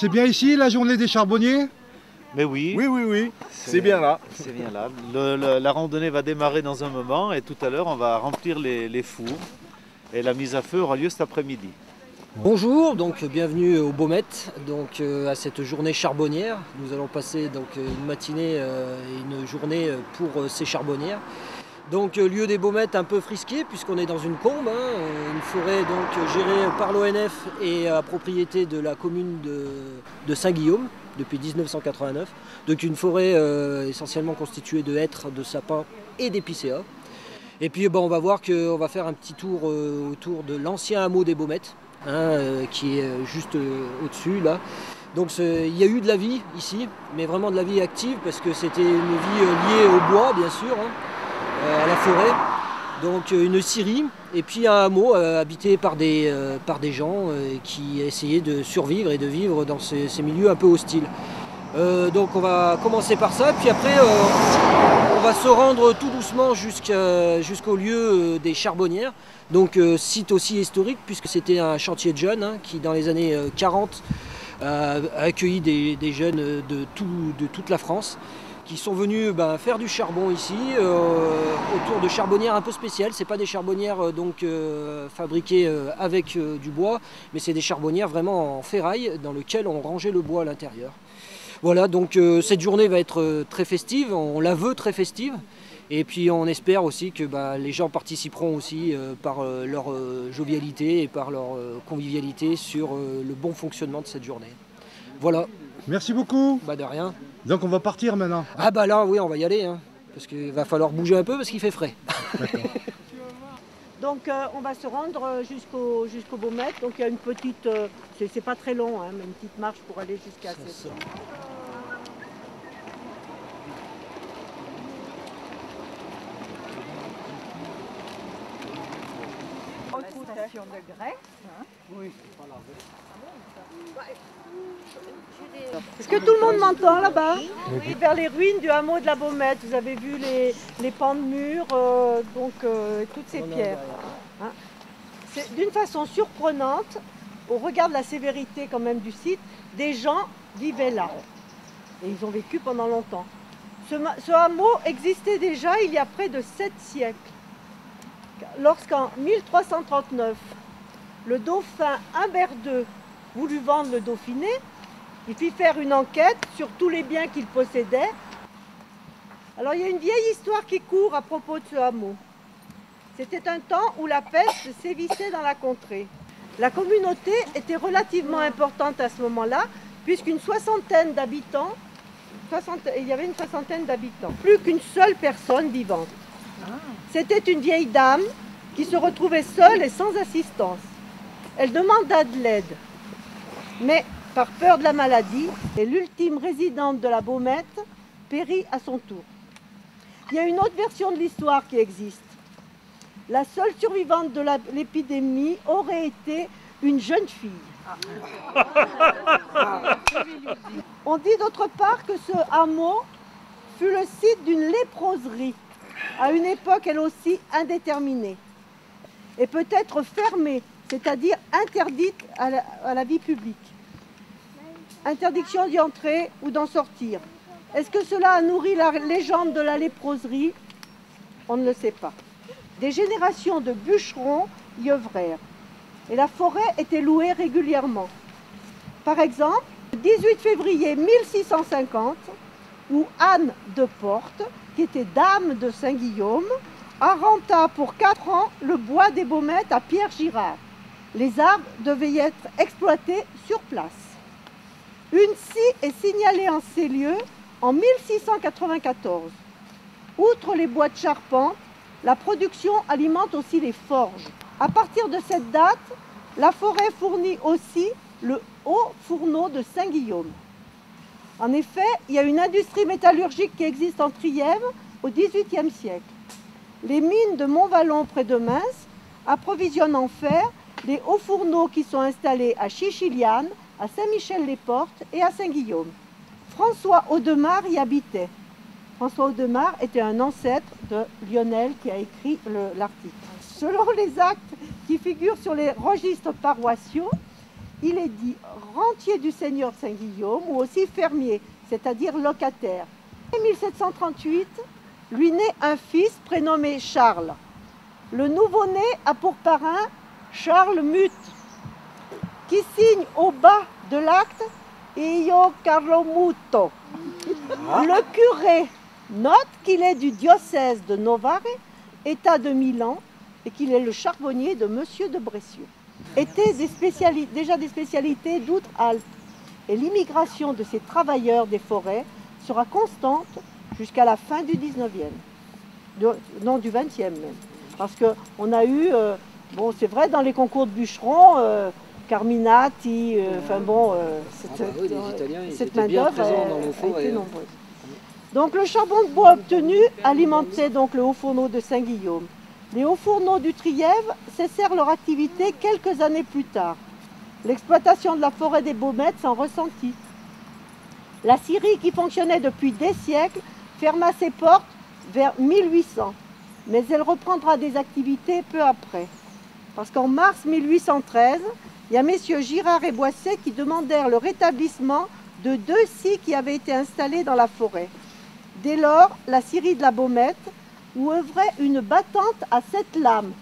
C'est bien ici, la journée des charbonniers? Mais oui, Oui, c'est bien là. c'est bien là. La randonnée va démarrer dans un moment et tout à l'heure on va remplir les fours et la mise à feu aura lieu cet après-midi. Bonjour, donc bienvenue au Baumette, donc à cette journée charbonnière. Nous allons passer donc une matinée et une journée pour ces charbonnières. Donc lieu des Baumettes un peu frisqué puisqu'on est dans une combe, une forêt donc gérée par l'ONF et à propriété de la commune de Saint-Guillaume depuis 1989. Donc une forêt essentiellement constituée de hêtres, de sapins et d'épicéas. Et puis on va voir qu'on va faire un petit tour autour de l'ancien hameau des Baumettes, qui est juste au-dessus là. Donc il y a eu de la vie ici, mais vraiment de la vie active parce que c'était une vie liée au bois bien sûr. À la forêt, donc une scierie et puis un hameau habité par des gens qui essayaient de survivre et de vivre dans ces milieux un peu hostiles. Donc on va commencer par ça, puis après on va se rendre tout doucement jusqu'au lieu des charbonnières, donc site aussi historique puisque c'était un chantier de jeunes qui dans les années 40 a accueilli des jeunes de toute la France, qui sont venus faire du charbon ici, autour de charbonnières un peu spéciales. C'est pas des charbonnières fabriquées avec du bois, mais c'est des charbonnières vraiment en ferraille dans lesquelles on rangeait le bois à l'intérieur. Voilà, donc cette journée va être très festive, on la veut très festive. Et puis on espère aussi que les gens participeront aussi par leur jovialité et par leur convivialité sur le bon fonctionnement de cette journée. Voilà. Merci beaucoup. De rien. Donc on va partir maintenant. Ah là oui, on va y aller, parce qu'il va falloir bouger un peu parce qu'il fait frais. Donc on va se rendre jusqu'au Baumette. Donc il y a une petite, c'est pas très long, mais une petite marche pour aller jusqu'à cette. Station de Grèce. Oui. Est-ce que tout le monde m'entend là-bas? Vers les ruines du hameau de la Baumette, vous avez vu les pans de murs, toutes ces pierres. D'une façon surprenante, au regard de la sévérité quand même du site, des gens vivaient là. Et ils ont vécu pendant longtemps. Ce hameau existait déjà il y a près de 7 siècles. Lorsqu'en 1339, le dauphin Humbert II voulut vendre le Dauphiné, il fit faire une enquête sur tous les biens qu'il possédait. Alors il y a une vieille histoire qui court à propos de ce hameau. C'était un temps où la peste sévissait dans la contrée. La communauté était relativement importante à ce moment-là, puisqu'une soixantaine d'habitants, il y avait une soixantaine d'habitants, plus qu'une seule personne vivante. C'était une vieille dame qui se retrouvait seule et sans assistance. Elle demanda de l'aide, mais par peur de la maladie, et l'ultime résidente de la Baumette périt à son tour. Il y a une autre version de l'histoire qui existe. La seule survivante de l'épidémie aurait été une jeune fille. On dit d'autre part que ce hameau fut le site d'une léproserie, à une époque elle aussi indéterminée, et peut-être fermée, c'est-à-dire interdite à la vie publique. Interdiction d'y entrer ou d'en sortir. Est-ce que cela a nourri la légende de la léproserie? On ne le sait pas. Des générations de bûcherons y œuvrèrent et la forêt était louée régulièrement. Par exemple, 18 février 1650, où Anne de Porte, qui était dame de Saint-Guillaume, renta pour 4 ans le bois des Baumettes à Pierre Girard. Les arbres devaient y être exploités sur place. Une scie est signalée en ces lieux en 1694. Outre les bois de charpente, la production alimente aussi les forges. À partir de cette date, la forêt fournit aussi le haut fourneau de Saint-Guillaume. En effet, il y a une industrie métallurgique qui existe en Trièves au XVIIIe siècle. Les mines de Montvallon près de Mins approvisionnent en fer les hauts fourneaux qui sont installés à Chichiliane, à Saint-Michel-les-Portes et à Saint-Guillaume. François Audemars y habitait. François Audemars était un ancêtre de Lionel qui a écrit l'article. Selon les actes qui figurent sur les registres paroissiaux, il est dit rentier du seigneur de Saint-Guillaume ou aussi fermier, c'est-à-dire locataire. En 1738, lui naît un fils prénommé Charles. Le nouveau-né a pour parrain Charles Muth, qui signe au bas de l'acte « Io Carlo Muto ». Le curé note qu'il est du diocèse de Novare, état de Milan, et qu'il est le charbonnier de Monsieur de Bressieux. Étaient déjà des spécialités d'Outre-Alpes, et l'immigration de ces travailleurs des forêts sera constante jusqu'à la fin du 19e, non du 20e même. Parce qu'on a eu, bon c'est vrai dans les concours de bûcherons, Carminati, cette main-d'œuvre a été nombreuse. Donc le charbon de bois obtenu alimentait donc le haut fourneau de Saint-Guillaume. Les hauts fourneaux du Trièves cessèrent leur activité quelques années plus tard. L'exploitation de la forêt des Baumettes s'en ressentit. La scierie qui fonctionnait depuis des siècles ferma ses portes vers 1800, mais elle reprendra des activités peu après. Parce qu'en mars 1813, il y a messieurs Girard et Boisset qui demandèrent le rétablissement de 2 scies qui avaient été installées dans la forêt. Dès lors, la scierie de la Baumette, où œuvrait une battante à 7 lames,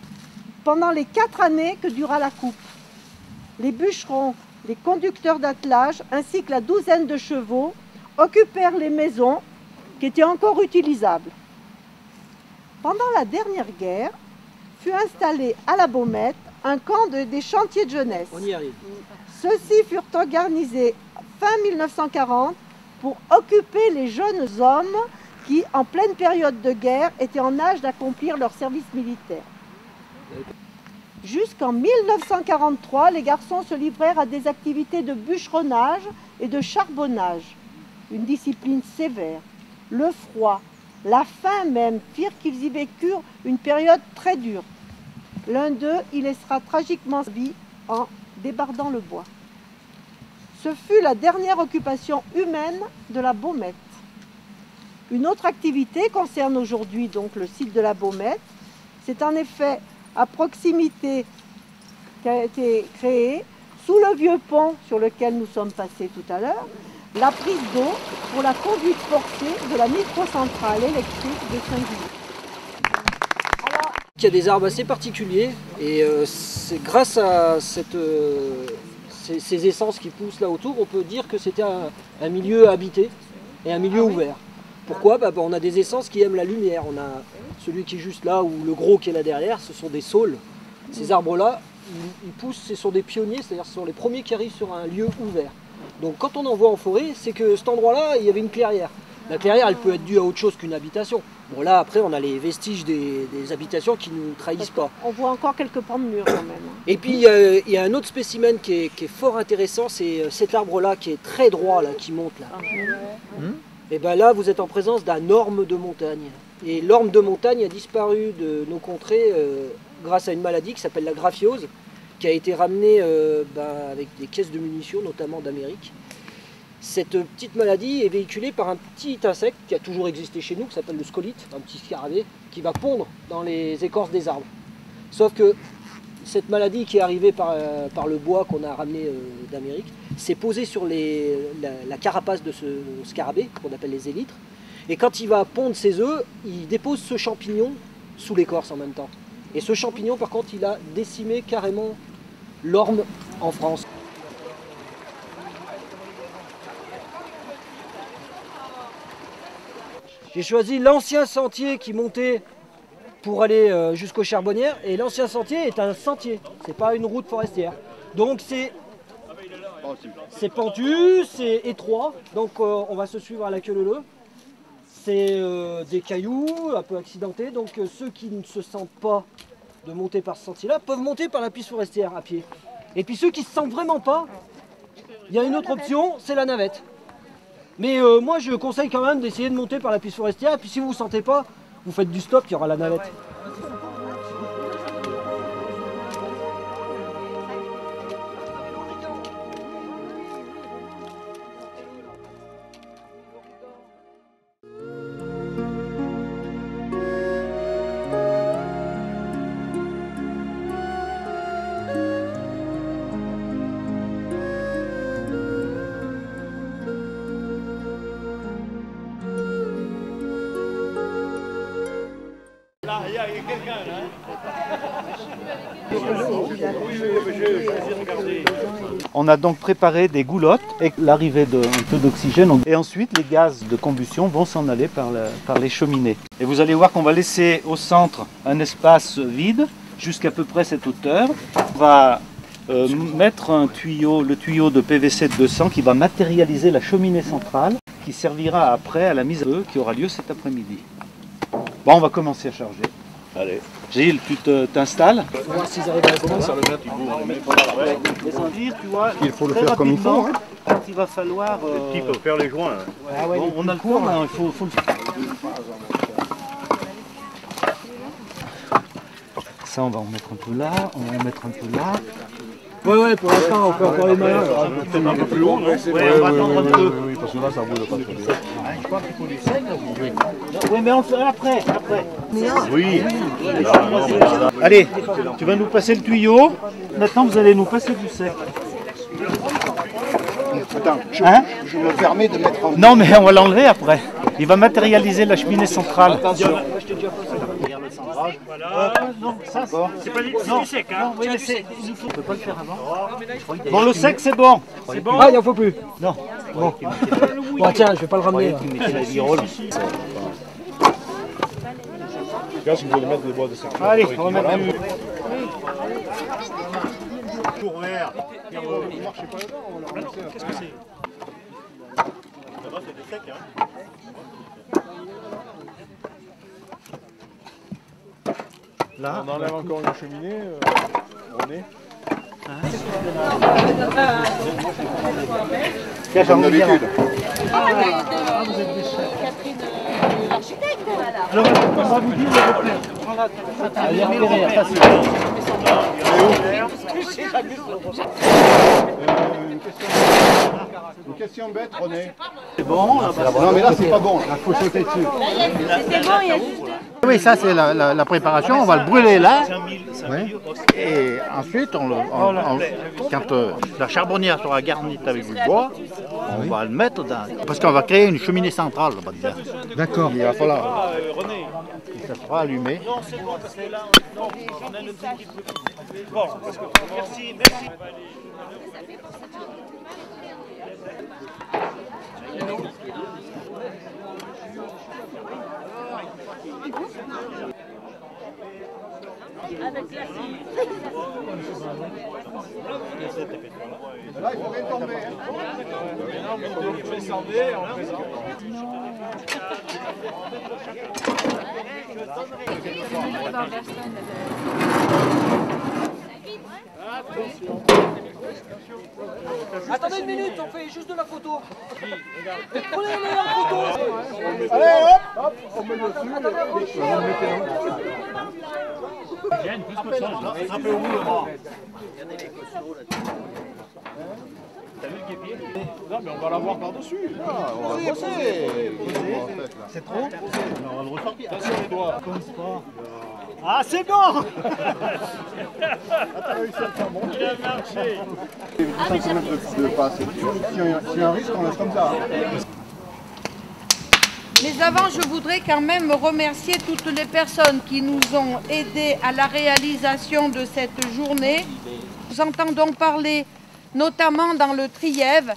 pendant les 4 années que dura la coupe. Les bûcherons, les conducteurs d'attelage, ainsi que la douzaine de chevaux, occupèrent les maisons qui étaient encore utilisables. Pendant la dernière guerre, fut installé à la Baumette un camp des chantiers de jeunesse. On y arrive. Ceux-ci furent organisés fin 1940 pour occuper les jeunes hommes qui, en pleine période de guerre, étaient en âge d'accomplir leur service militaire. Jusqu'en 1943, les garçons se livrèrent à des activités de bûcheronnage et de charbonnage, une discipline sévère. Le froid, la faim même, firent qu'ils y vécurent une période très dure. L'un d'eux y laissera tragiquement sa vie en débardant le bois. Ce fut la dernière occupation humaine de la Baumette. Une autre activité concerne aujourd'hui donc le site de la Baumette. C'est en effet à proximité qu'a été créée, sous le vieux pont sur lequel nous sommes passés tout à l'heure, la prise d'eau pour la conduite forcée de la microcentrale électrique de Saint-Guillaume. Il y a des arbres assez particuliers et c'est grâce à ces essences qui poussent là autour, on peut dire que c'était un milieu habité et un milieu ouvert. Pourquoi ? On a des essences qui aiment la lumière. On a celui qui est juste là ou le gros qui est là derrière, ce sont des saules. Ces arbres-là, ils poussent, ce sont des pionniers, c'est-à-dire ce sont les premiers qui arrivent sur un lieu ouvert. Donc quand on en voit en forêt, c'est que cet endroit-là, il y avait une clairière. La clairière, elle peut être due à autre chose qu'une habitation. Bon là, après, on a les vestiges des habitations qui ne nous trahissent pas. On voit encore quelques pans de murs quand même. Et puis, il y a un autre spécimen qui est fort intéressant, c'est cet arbre-là qui est très droit, là, qui monte là. Et bien là, vous êtes en présence d'un orme de montagne. Et l'orme de montagne a disparu de nos contrées grâce à une maladie qui s'appelle la graphiose, qui a été ramenée avec des caisses de munitions, notamment d'Amérique. Cette petite maladie est véhiculée par un petit insecte qui a toujours existé chez nous, qui s'appelle le scolite, un petit scarabée, qui va pondre dans les écorces des arbres. Sauf que cette maladie qui est arrivée par le bois qu'on a ramené d'Amérique s'est posée sur la carapace de ce scarabée, qu'on appelle les élytres. Et quand il va pondre ses œufs, il dépose ce champignon sous l'écorce en même temps. Et ce champignon, par contre, il a décimé carrément l'orme en France. J'ai choisi l'ancien sentier qui montait pour aller jusqu'aux Charbonnières. Et l'ancien sentier est un sentier, c'est pas une route forestière. Donc c'est pentu, c'est étroit, donc on va se suivre à la queue leu-leu. C'est des cailloux un peu accidentés, donc ceux qui ne se sentent pas de monter par ce sentier-là peuvent monter par la piste forestière à pied. Et puis ceux qui ne se sentent vraiment pas, il y a une autre option, c'est la navette. Mais moi je conseille quand même d'essayer de monter par la piste forestière, et puis si vous ne vous sentez pas, vous faites du stop, il y aura la navette. On a donc préparé des goulottes avec l'arrivée d'un peu d'oxygène. Et ensuite, les gaz de combustion vont s'en aller par les cheminées. Et vous allez voir qu'on va laisser au centre un espace vide jusqu'à peu près cette hauteur. On va mettre un tuyau, le tuyau de PVC de 200 qui va matérialiser la cheminée centrale qui servira après à la mise à feu qui aura lieu cet après-midi. Bon, on va commencer à charger. Allez. Gilles, tu t'installes. On va voir s'ils arrivent à répondre. Il faut le faire comme il faut. Hein. Quand il va falloir... Qui peut faire les joints. Ah ouais, Bon, on a le temps, hein, il faut le faire. Ça, on va en mettre un peu là, on va en mettre un peu là. Ouais, pour l'instant, on peut encore les malins. Un peu plus haut, non? Ouais, on va attendre un peu. Oui, parce que là, ça bouge pas trop bien. Je crois qu'il faut du sel. Oui, mais on le fera après. Oui. Allez, tu vas nous passer le tuyau. Maintenant, vous allez nous passer du sel. Attends, je me permets de mettre en... Non, mais on va l'enlever après. Il va matérialiser la cheminée centrale. Attention. Voilà. Non, ça, c'est pas du sec. Hein. Non, oui, mais c'est... On ne peut pas le faire avant. Bon, le sec, c'est bon. C'est bon. Ah, il n'en faut plus. Non. Bon. Bon, tiens, je vais pas le ramener. Là. Regarde si vous voulez mettre des bois de sec. Allez, on va mettre du... Pour vert. Qu'est-ce que c'est? Là-bas, c'est du sec, hein. Là, on enlève encore une cheminée, René. Comme d'habitude. Alors, on va vous dire le repère. Il y a derrière, facile. Une question bête, René. C'est bon. Non, mais là, c'est pas bon. Il faut sauter dessus. C'était bon, il y a juste... Oui, ça c'est la préparation, on va le brûler là, Ouais. et ensuite, quand la charbonnière sera garnie avec du bois, on va le mettre dans... Parce qu'on va créer une cheminée centrale là-bas dedans. D'accord. Il va falloir... Ça sera allumé. Non, c'est bon, parce que là, non, on a le truc qui peut... Bon, parce que... Merci, merci. Là, il faut rien tomber. Attendez une minute, on fait juste de la photo. Prenez-les en photo. Allez, hop, on met dessus. Un peu au bout, là. T'as vu le guépier? Non, mais on va l'avoir par-dessus. On va bosser. C'est trop? On va le ressortir. Attention les doigts. Ah, c'est bon! Il a marché. 5 mètres de passe. S'il y a un risque, on laisse comme ça. Mais avant, je voudrais quand même remercier toutes les personnes qui nous ont aidés à la réalisation de cette journée. Nous entendons parler notamment dans le Trièves,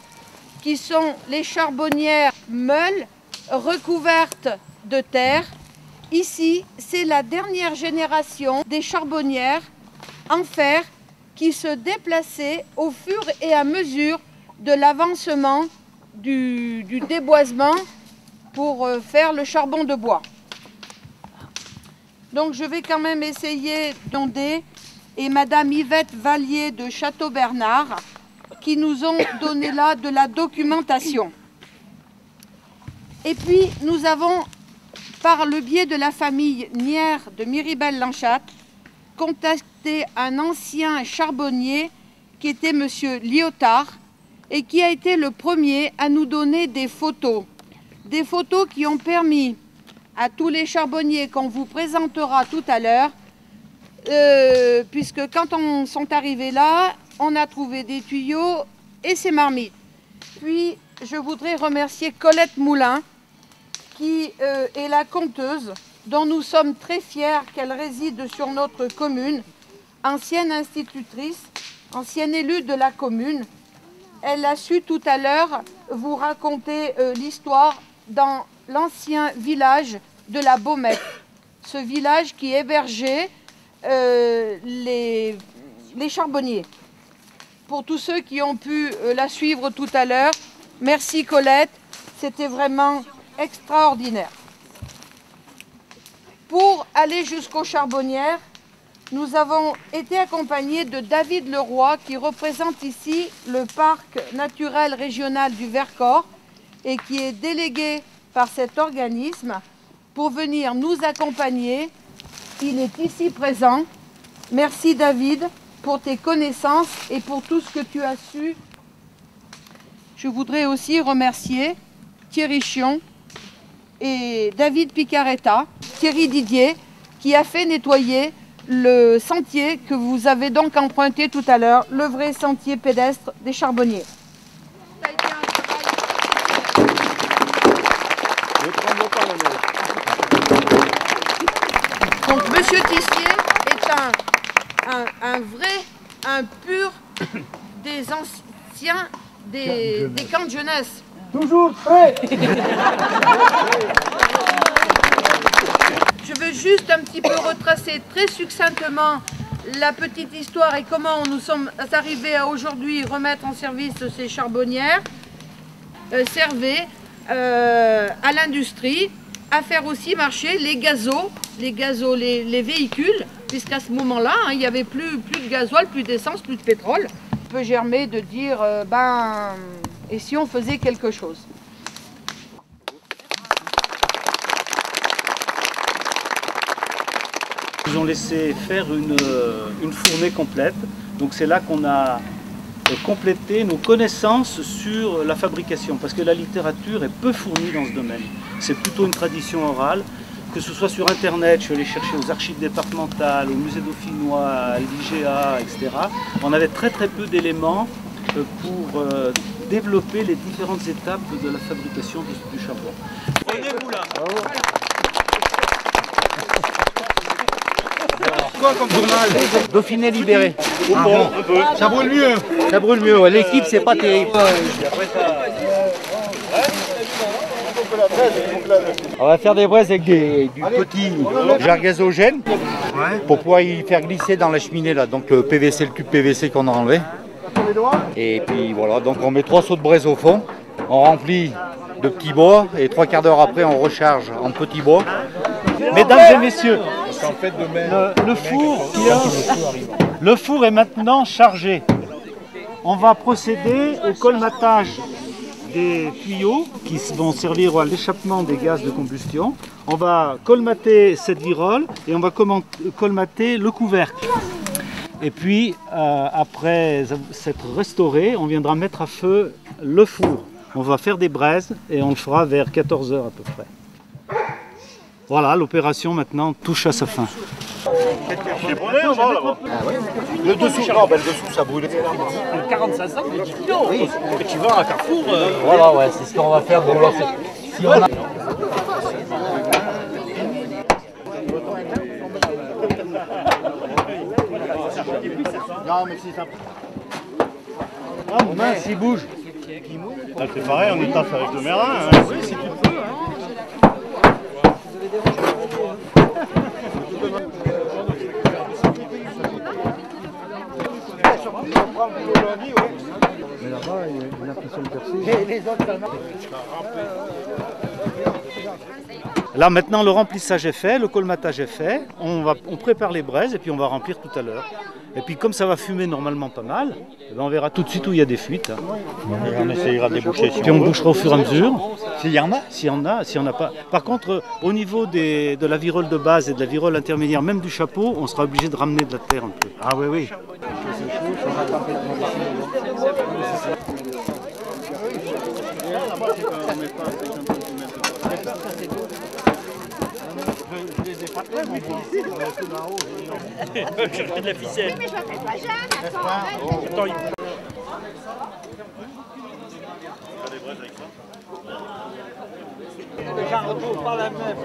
qui sont les charbonnières meules recouvertes de terre. Ici, c'est la dernière génération des charbonnières en fer qui se déplaçaient au fur et à mesure de l'avancement du déboisement pour faire le charbon de bois. Donc je vais quand même essayer d'onder et Madame Yvette Vallier de Château-Bernard qui nous ont donné là de la documentation. Et puis nous avons, par le biais de la famille Nière de Miribel-Lanchat, contacté un ancien charbonnier qui était Monsieur Lyotard et qui a été le premier à nous donner des photos qui ont permis à tous les charbonniers qu'on vous présentera tout à l'heure, puisque quand on sont arrivés là, on a trouvé des tuyaux et ces marmites. Puis je voudrais remercier Colette Moulin, qui est la conteuse, dont nous sommes très fiers qu'elle réside sur notre commune, ancienne institutrice, ancienne élue de la commune. Elle a su tout à l'heure vous raconter l'histoire dans l'ancien village de la Baumette, ce village qui hébergeait les charbonniers. Pour tous ceux qui ont pu la suivre tout à l'heure, merci Colette, c'était vraiment extraordinaire. Pour aller jusqu'aux charbonnières, nous avons été accompagnés de David Leroy qui représente ici le parc naturel régional du Vercors et qui est délégué par cet organisme pour venir nous accompagner. Il est ici présent. Merci David pour tes connaissances et pour tout ce que tu as su. Je voudrais aussi remercier Thierry Chion et David Picaretta, Thierry Didier, qui a fait nettoyer le sentier que vous avez donc emprunté tout à l'heure, le vrai sentier pédestre des charbonniers. Donc Monsieur Tissier est un pur des anciens des camps de jeunesse. Toujours prêt. Je veux juste un petit peu retracer très succinctement la petite histoire et comment nous sommes arrivés à aujourd'hui remettre en service ces charbonnières, servaient à l'industrie, à faire aussi marcher les gazots, les véhicules, puisqu'à ce moment-là, il n'y avait plus de gasoil, plus d'essence, plus de pétrole. On peut germer de dire, et si on faisait quelque chose? Ils ont laissé faire une fournée complète. Donc c'est là qu'on a complété nos connaissances sur la fabrication, parce que la littérature est peu fournie dans ce domaine. C'est plutôt une tradition orale, que ce soit sur Internet, je suis allé chercher aux archives départementales, au musée dauphinois, à l'IGA, etc. On avait très peu d'éléments pour développer les différentes étapes de la fabrication du charbon. Prenez-vous là. Quoi comme journal? Dauphiné libéré. Ah bon, un peu. Ça brûle mieux. Ça brûle mieux, ouais. L'équipe c'est pas terrible. On va faire des braises avec du petit jar gazogène pour pouvoir y faire glisser dans la cheminée là. Donc le PVC, le tube PVC qu'on a enlevé. Et puis voilà, donc on met 3 seaux de braise au fond, on remplit de petits bois et 3 quarts d'heure après on recharge en petits bois. Mesdames et messieurs, le four est maintenant chargé. On va procéder au colmatage des tuyaux qui vont servir à l'échappement des gaz de combustion. On va colmater cette virole et on va colmater le couvercle. Et puis, après s'être restauré, on viendra mettre à feu le four. On va faire des braises et on le fera vers 14 h à peu près. Voilà, l'opération maintenant touche à sa fin. Les brûlés, on va là-bas. Le dessous, non, ben, le dessous ça brûle. 45 cents, mais 10 kilos. Oui. Et tu vas à Carrefour. Voilà, ouais, c'est ce qu'on va faire. Bon, alors, si on a... Non, mais c'est simple. Ah mince, il bouge. C'est pareil, on y taffe avec le mérin. Hein. Oui, si tu peux. Hein. Mais là-bas, il a l'impression de percer. Là maintenant le remplissage est fait, le colmatage est fait, on prépare les braises et puis on va remplir tout à l'heure. Et puis comme ça va fumer normalement pas mal, eh ben, on verra tout de suite où il y a des fuites. On essayera de déboucher. Puis on bouchera au fur et à mesure. S'il y en a. S'il y en a, s'il n'y en a pas. Par contre, au niveau de la virole de base et de la virole intermédiaire, même du chapeau, on sera obligé de ramener de la terre un peu. Ah oui, oui. Je chercher de la ficelle. Mais je m'appelle pas Jeanne, attends, arrête. J'en retrouve pas la même.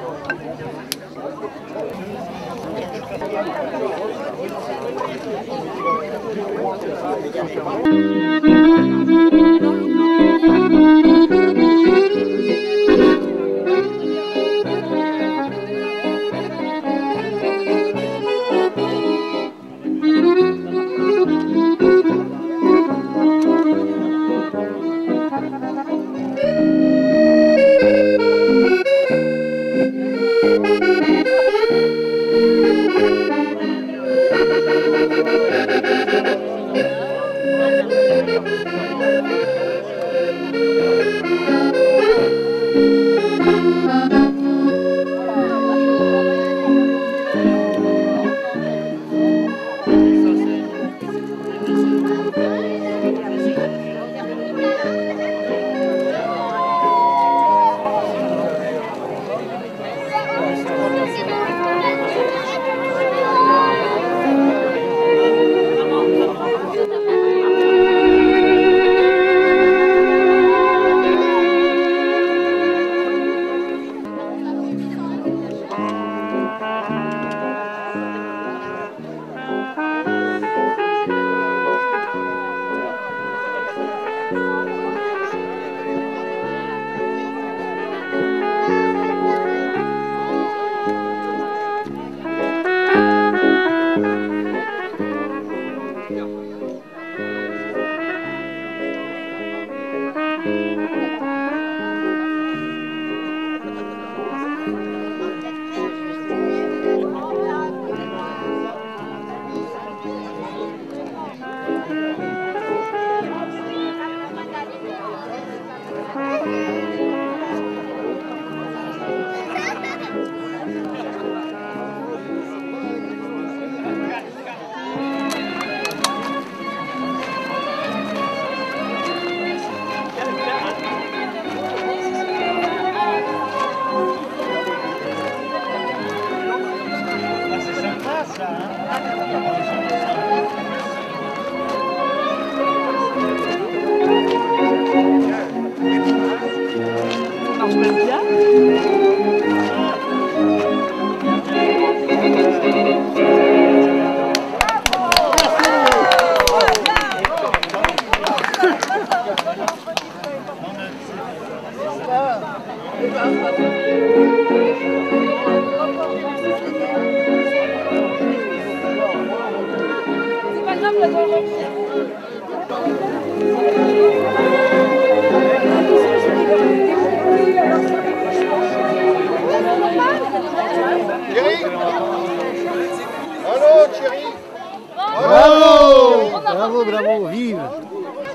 Bravo, bravo, vive!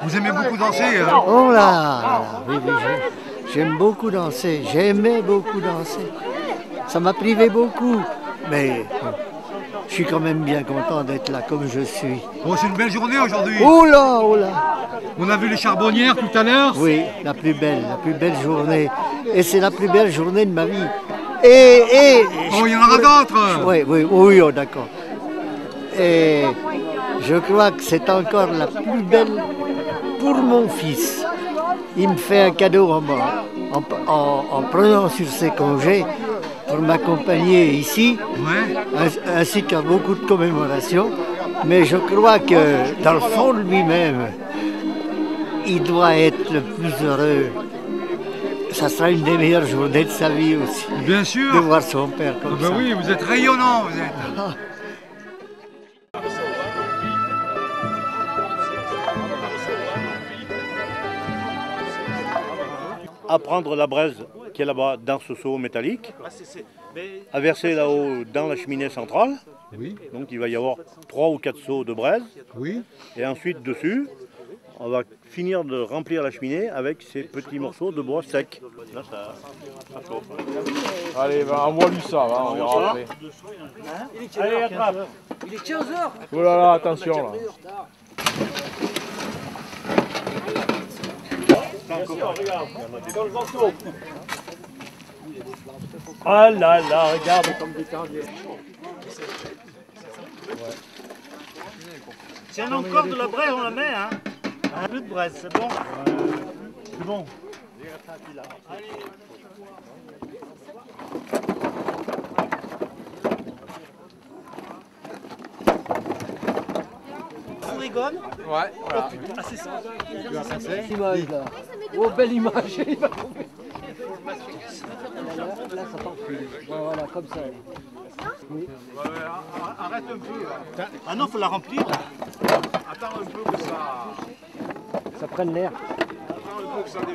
Vous aimez beaucoup danser hein? Oh là, oui, oui, j'aime beaucoup danser, j'aimais beaucoup danser. Ça m'a privé beaucoup, mais je suis quand même bien content d'être là comme je suis. Bon, c'est une belle journée aujourd'hui. Oh là, oh là! On a vu les charbonnières tout à l'heure. Oui, la plus belle journée. Et c'est la plus belle journée de ma vie. Et oh, il y en aura d'autres. Oui, oui, oui, oh, d'accord. Et je crois que c'est encore la plus belle pour mon fils. Il me fait un cadeau en prenant sur ses congés pour m'accompagner ici, ainsi qu'à beaucoup de commémorations. Mais je crois que dans le fond de lui-même, il doit être le plus heureux ça sera une des meilleures journées de sa vie aussi. Bien sûr. De voir son père comme ça. Oui, vous êtes rayonnant, vous êtes. À prendre la braise qui est là-bas dans ce seau métallique, à verser là-haut dans la cheminée centrale. Oui. Donc il va y avoir 3 ou 4 seaux de braise. Oui. Et ensuite dessus, on va finir de remplir la cheminée avec ces petits morceaux de bois sec. Là, ça chauffe. Allez, bah, envoie-lui ça, va, on verra après. Allez, attrape. Il est 15h. Oh là là, attention là. Dans le venteau. Oh là là, regarde comme des carrières. Si on a encore de la braise, on la met, hein. Un peu de braise, c'est bon. C'est bon. On rigole. Ouais, voilà. Ah, c'est ça. Image là. Oh, belle image. Il va tomber. Là, ça part plus. Voilà, comme ça. Oui. Arrête un peu. Ah non, faut la remplir. Attends un peu que ça. Ça prenne l'air.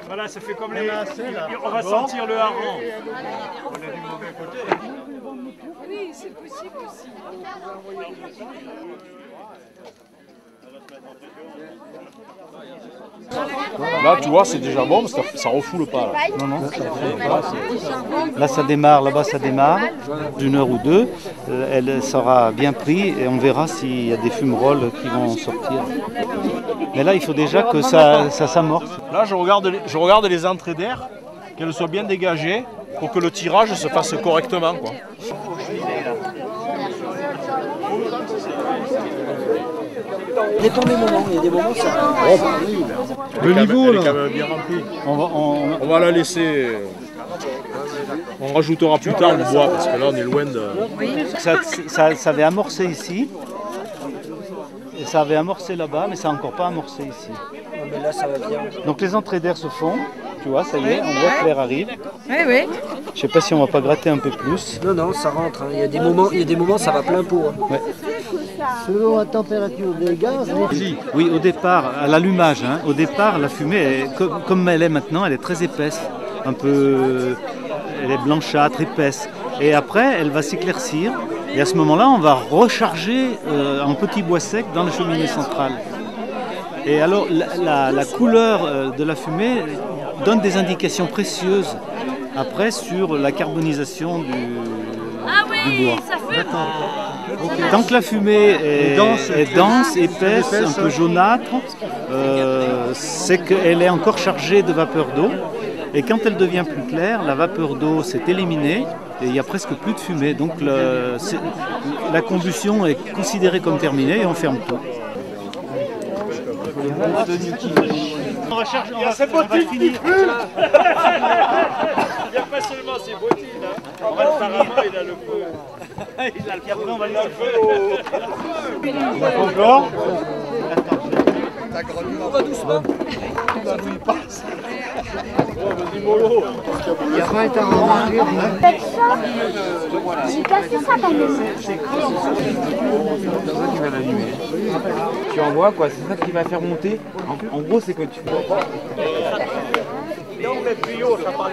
Voilà, ça fait comme les. On va sentir le hareng. On est du mauvais côté. Oui, c'est possible aussi. Là, tu vois, c'est déjà bon parce que ça refoule pas. Là. Non, non, là ça démarre, là-bas ça démarre, d'une heure ou deux, elle sera bien prise et on verra s'il y a des fumerolles qui vont sortir. Mais là il faut déjà que ça s'amorce. Là, je regarde les entrées d'air, qu'elles soient bien dégagées pour que le tirage se fasse correctement, quoi. Il dépend des moments, il y a des moments ça. Le niveau là, elle est quand même bien rempli. On va la laisser. On rajoutera plus tard le bois parce que là on est loin de. Ça avait amorcé ici, et ça avait amorcé là-bas, mais ça n'a encore pas amorcé ici. Mais là ça va bien. Donc les entrées d'air se font, tu vois, ça y est, on voit que l'air arrive. Oui, oui. Je sais pas si on va pas gratter un peu plus. Non, non, ça rentre. Hein. Il y a des moments, ça va plein pot. Hein. Ouais. Selon la température des gaz, Oui, au départ, à l'allumage, hein, au départ, la fumée, comme elle est maintenant, elle est très épaisse, un peu, elle est blanchâtre, épaisse. Et après, elle va s'éclaircir. Et à ce moment-là, on va recharger en petits bois secs dans la cheminée centrale. Et alors, la couleur de la fumée donne des indications précieuses après sur la carbonisation du bois. Ça fait... Tant que la fumée est dense, épaisse, un peu jaunâtre, c'est qu'elle est encore chargée de vapeur d'eau. Et quand elle devient plus claire, la vapeur d'eau s'est éliminée et il n'y a presque plus de fumée. Donc la combustion est considérée comme terminée et on ferme tout. On va charger, on va finir. Il n'y a pas seulement ses bottines, hein. Apparemment il a le feu. Il a le après on va lui Encore. On va doucement. Il passe. Vas-y mollo. il n'y a pas été remarqué. J'ai cassé ça dans le qui va l'allumer. Tu envoies quoi, c'est ça qui va faire monter. En gros, c'est que tu Donc les tuyaux, ça part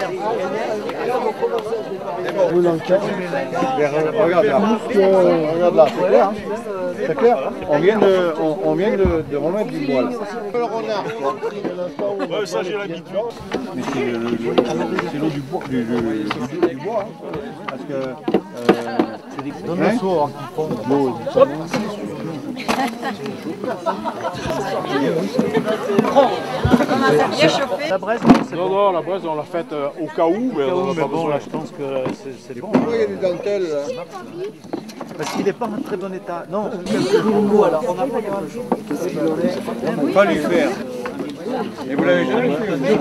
Regarde là, regarde là, c'est clair, hein. C'est clair. On vient de remettre du bois là. Le renard, Ouais, ça j'ai l'habitude. mais c'est l'eau du bois, du bois, hein. Parce que Donne le seau qui fond l'eau. La braise, Non, non, la braise on l'a faite au cas où, mais on n'a pas bon, besoin. là, je pense que c'est bon. pourquoi il y a des dentelles là? Parce qu'il n'est pas en très bon état. Non, Alors, on a Pas lui faire. Et vous l'avez jamais fait.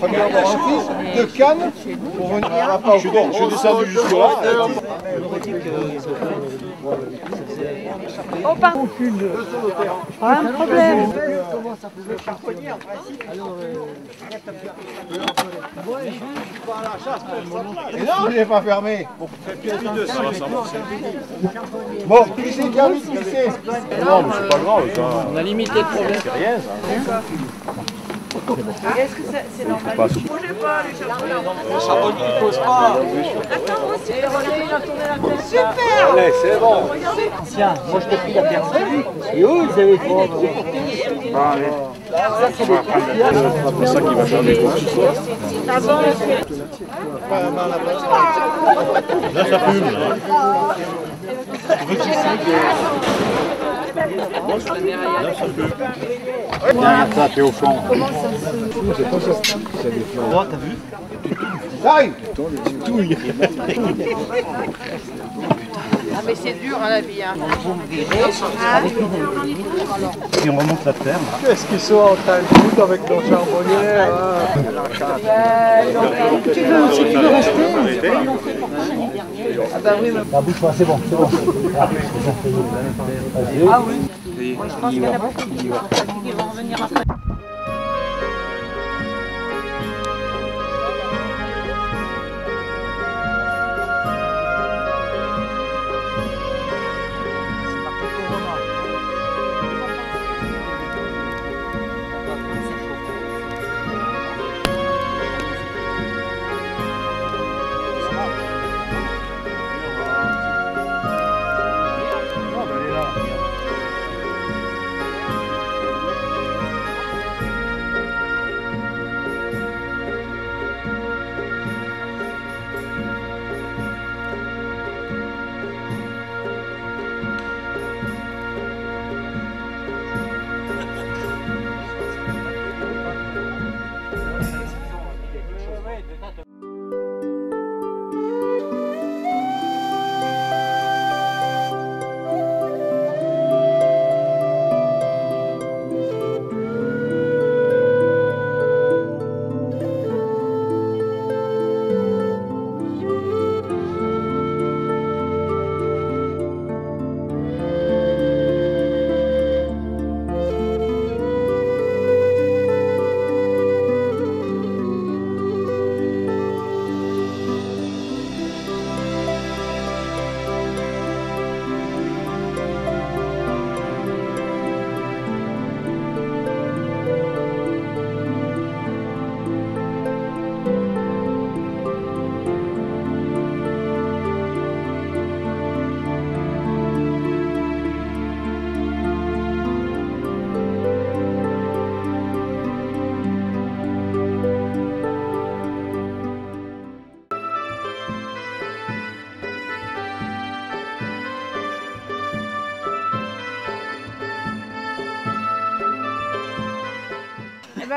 Première garantie de canne pour venir à Je suis descendu jusque là. Oh, pardon. Pas un problème. Comment ça faisait charbonnier en principe? Alors, Et non, il n'est pas fermé. Bon, qui c'est qui a mis qui c'est? Non, mais c'est pas grave, ça. On a limité le problème. C'est rien, ça. Est-ce que c'est normal? Pas Bougez pas, les charbonniers. Les charbonniers ne posent pas. Attends, moi aussi, il a tourné la tête. Super! Allez, c'est bon. Tiens, moi je t'ai pris la personne. Et eux, ils avaient fait. C'est pour ça qu'il va faire des courses ce soir. Là, ça fume. Là, ça fume. Derrière ça, t'es au fond. Oh, t'as vu? Ça arrive. Ah mais c'est dur hein, la vie. Hein. Et on remonte la terre. Qu'est-ce qu'ils sont en train de foutre avec nos charbonniers? Tu veux aussi, tu veux rester? Ah bah oui, mais... Ah, bouge pas, c'est bon, c'est bon. Ah oui. Moi, je pense qu'il y en a beaucoup qui vont revenir après.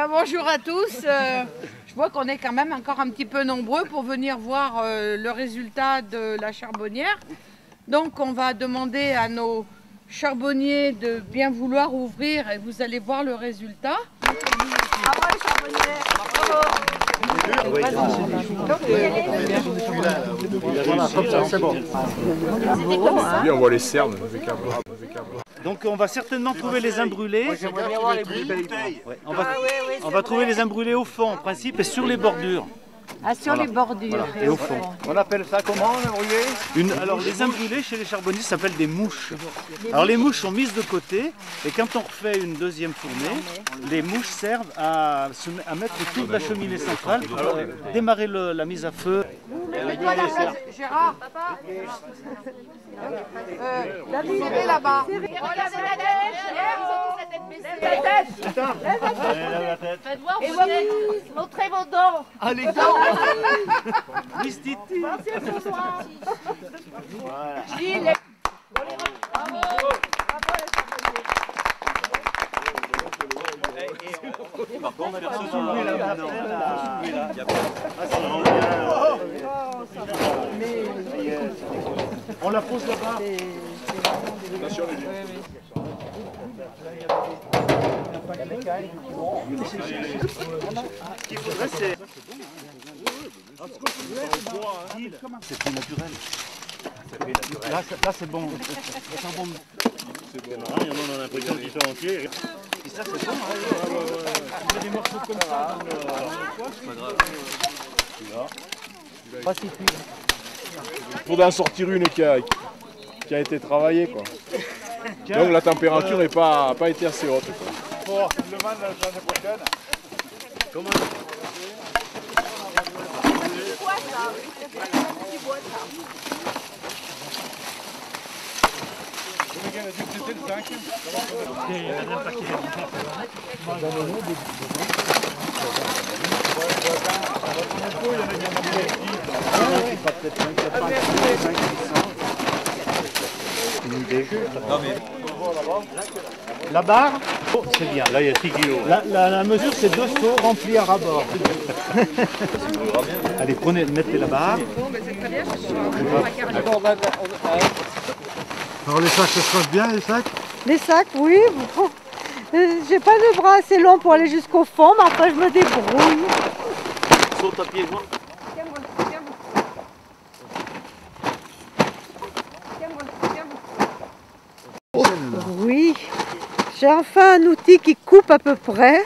Bonjour à tous. Je vois qu'on est quand même encore un petit peu nombreux pour venir voir le résultat de la charbonnière. Donc on va demander à nos charbonniers de bien vouloir ouvrir et vous allez voir le résultat. Bravo les charbonniers. Voilà, comme ça, c'est bon. Lui, on voit les cernes. Donc on va certainement trouver les imbrulés. J'aimerais bien voir les bouteilles. Ouais, on va trouver les imbrulés au fond en principe et sur les bordures. Ah, sur les bordures. Voilà, et au fond. On appelle ça comment, l'imbrulé? Alors les imbrulés chez les charbonniers s'appellent des mouches. Alors les mouches sont mises de côté et quand on refait une deuxième fournée, les mouches servent à mettre autour de la cheminée centrale pour démarrer la mise à feu. Mets-toi là, Gérard. La vie là-bas. Regardez la neige. Ils ont tous la tête baissée. Lève la tête. Faites voir vos têtes. Montrez vos dents. Ah les dents. Gilles. Par contre, personne ne là maintenant. On la pose là-bas. Attention les Ce qu'il faudrait, c'est... C'est très naturel. Là c'est bon. C'est bon. Il y en a l'impression qu'ils sont entiers. Et ça, c'est bon, tu mets des morceaux comme ça dans le poids, c'est pas grave. Pas si cuit. Il faudrait en sortir une qui a été travaillée, quoi. Donc la température n'a pas été assez haute, quoi. Pour le man l'année prochaine. Comment c'est quoi ça? C'est quoi ça? La barre, oh, c'est bien. Là, il y a 6 kilos. La mesure, c'est 2 seaux remplis à ras-bord. Allez, mettez la barre. Alors les sacs, ça se passe bien les sacs? Les sacs, oui. Bon. J'ai pas de bras assez long pour aller jusqu'au fond, mais après je me débrouille. Saute à pied, moi. Oui, j'ai enfin un outil qui coupe à peu près,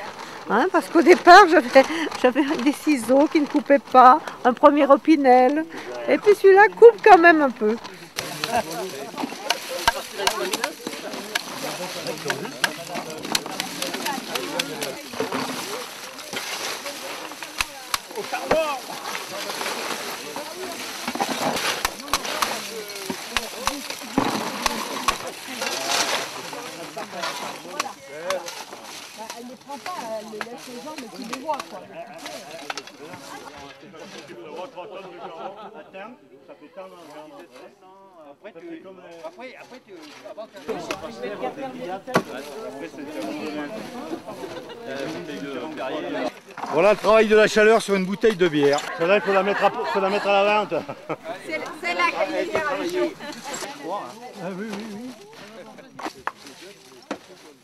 hein, parce qu'au départ j'avais des ciseaux qui ne coupaient pas, un premier opinel, et puis celui-là coupe quand même un peu. Elle ne prend pas, elle les laisse les gens, mais tu les vois, quoi. Voilà le travail de la chaleur sur une bouteille de bière. Celle-là, il faut la mettre à la vente. C'est la qualité à chaud. Ah oui, oui, oui.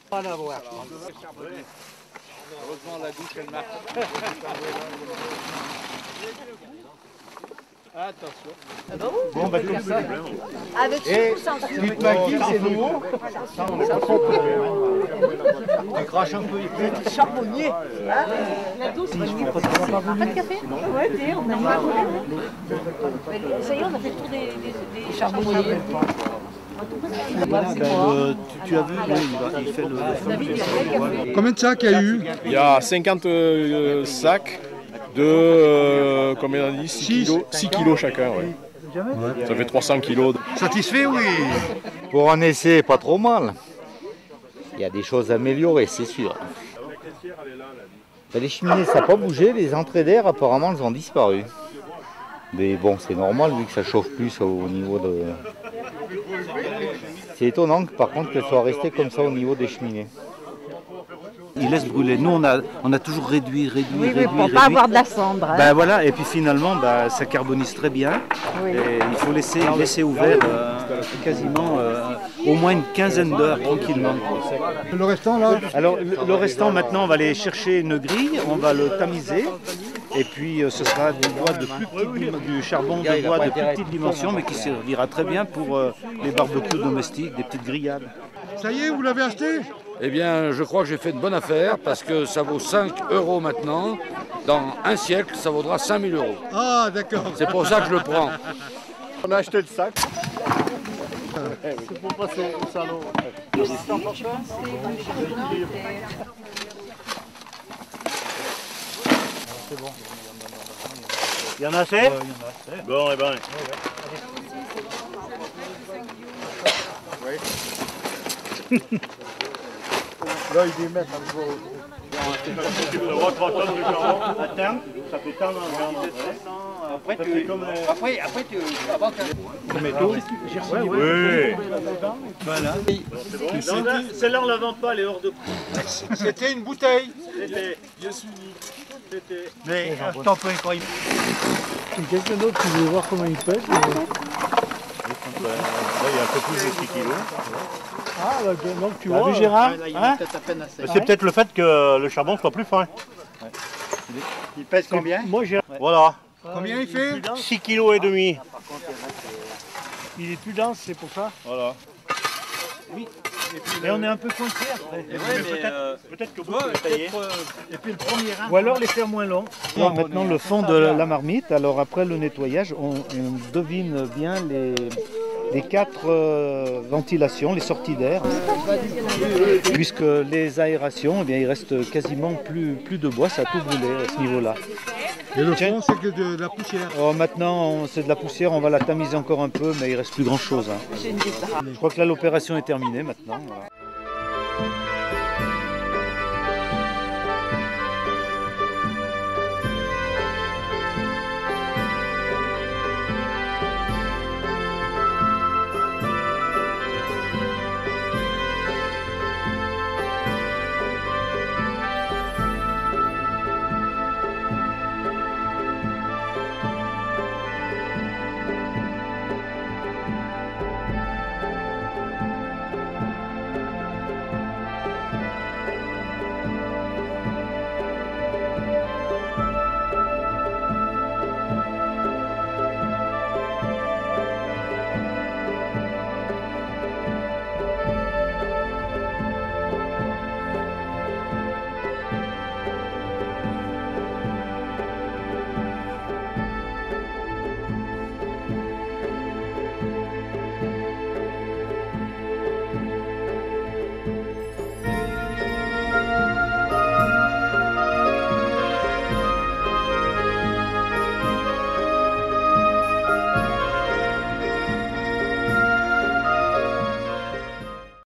Pas la voir. Heureusement la douche elle marche. Attention. Bon, bah comme ça. Avec Et ce sans tu te maquilles, c'est nouveau. Tu craches un peu les pieds. charbonnier. La douce, pas de café? Ouais, on a pas. Ça y est, on a fait le tour des charbonniers. Tu as vu, il fait le... Combien de sacs il y a eu? Il y a 50 sacs de, combien on a dit, 6 kilos chacun, ouais. Ça fait 300 kilos. Satisfait, oui. Pour un essai, pas trop mal. Il y a des choses à améliorer, c'est sûr. Les cheminées, ça n'a pas bougé. Les entrées d'air, apparemment, elles ont disparu. Mais bon, c'est normal vu que ça chauffe plus au niveau de... C'est étonnant, par contre, qu'elles soient restées comme ça au niveau des cheminées. Il laisse brûler. Nous, on a toujours réduit. Oui, pour ne pas avoir de la cendre. Hein. Ben voilà, et puis finalement, ça carbonise très bien. Oui. Et il faut laisser ouvert quasiment au moins une quinzaine d'heures tranquillement. Le restant là? Alors le restant maintenant, on va aller chercher une grille, on va le tamiser. Et puis ce sera du charbon de bois de plus petite dimension, mais qui servira très bien pour les barbecues domestiques, des petites grillades. Ça y est, vous l'avez acheté? Eh bien, je crois que j'ai fait une bonne affaire parce que ça vaut 5 € maintenant. Dans un siècle, ça vaudra 5 000 €. Ah, d'accord. C'est pour ça que je le prends. On a acheté le sac. C'est pour passer au salon. C'est bon. Il y en a assez? Bon, et ben. Là, ils les mettent un peu. Attends, ça fait tant Après, tu avances un métaux. Oui. Voilà. Celle-là, on la vend pas, elle est hors de prix. C'était une bouteille. C'était bien soumis. Mais t'en peux quand il... Quelqu'un d'autre qui veut voir comment il pèse? Là, il y a un peu plus de 6 kilos. Ah, bah, donc tu T'as vois. vu Gérard, hein? c'est peut-être le fait que le charbon soit plus fin. Ouais. Il pèse combien? Moi, j'ai... Voilà. Combien il fait? 6 kilos et demi. Il est plus dense, c'est pour ça? Voilà. Oui. Et on est un peu coincé après. Peut-être que vous pouvez tailler. Et puis le premier rang. Ou alors les faire moins longs. Alors maintenant le fond de la marmite, alors après le nettoyage, on devine bien les 4 ventilations, les sorties d'air. Puisque les aérations, eh bien, il reste quasiment plus de bois, ça a tout brûlé à ce niveau-là. Et le fond, c'est que de la poussière. Oh, maintenant, c'est de la poussière, on va la tamiser encore un peu, mais il reste plus grand-chose. Hein. Je crois que là, l'opération est terminée maintenant. Voilà.